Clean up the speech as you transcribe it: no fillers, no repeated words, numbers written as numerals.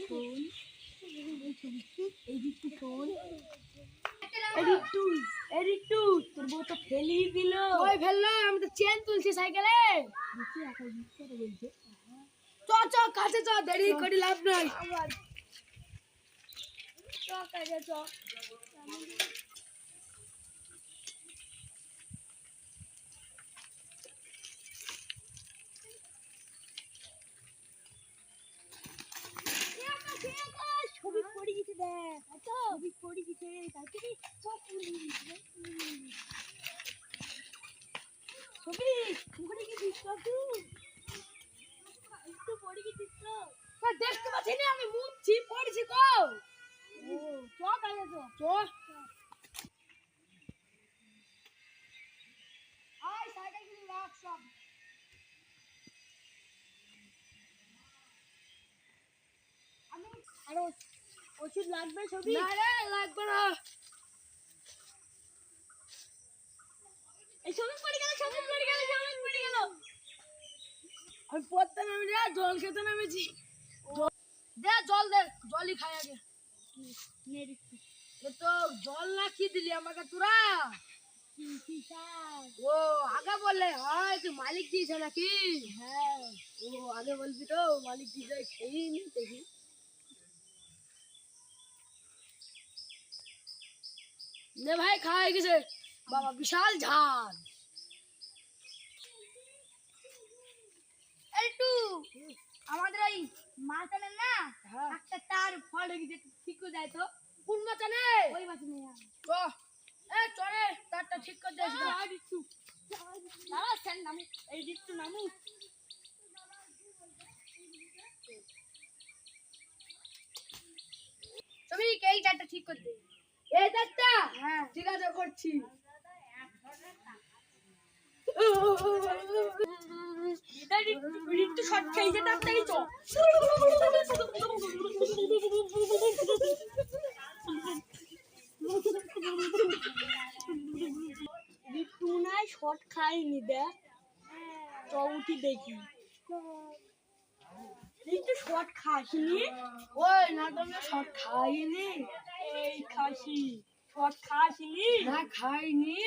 শোন, এই ঋতু শোন, ঋতু তোর বউ তো ফেলিয়ে দিল। ওই ফেললো, আমি তো চেন তুলছি সাইকেলে। বলছে চ চ কাছে চ, দেরি করে লাভ নাই। চ কাজে চ। ছবি পড়ে গেছে, দেখ ছবি পড়ে গেছে, তারপরে ছবি পড়ে গেছিস একটু পড়ে গেছিস তো। দেখতে পাচ্ছি না আমি মুছছি, পড়ছি কো। ও চ কাজে চ। চ আয় সাইকেল গুলো রাখ সব। আমি আরো ওষুধ লাগবে ছবি? না রে, লাগবে না। এই ছবি পড়ে গেল, ছবি পড়ে গেল, ছবি পড়ে গেল। আমি পড়তে নামি রে, জল খেতে নামেছি। দে জল, দে জলই খাই আগে। এ তো জল না কি দিলি আমাকে তোরা? ও আগে বললে হয়, তুই মালিক দিয়েছে নাকি? হ্যাঁ, ও আগে বলবি তো, মালিক দিয়েছে খেয়ে নি দেখি। নে ভাই, খাওয়া হয়ে গেছে। বাবা বিশাল ঝাল। একটু আমাদের ওই মাথানে না হ্যাঁ। একটা তার ফল হয়ে গেছে, ঠিক করে দেয় তো। কোন মাচানে? ওই মাথানে চ এ চলে, তারটা ঠিক করে দিস। দাঁড়া স্যার নামু, এই দিকটু নামু। তুমি এই তারটা ঠিক করে দে। এই তারটা? হ্যাঁ। ঠিক আছে, করছি। একটু শর্ট খেয়ে যেতে তাড়াতাড়ি চ। একটু নাই শর্ট খাইনি, দেখ চ উঠি দেখি। একটু শর্ট খাসনি? ওই না, তুমি সব খাইনি। এই খাসি শর্ট খাসনি? না খাইনি।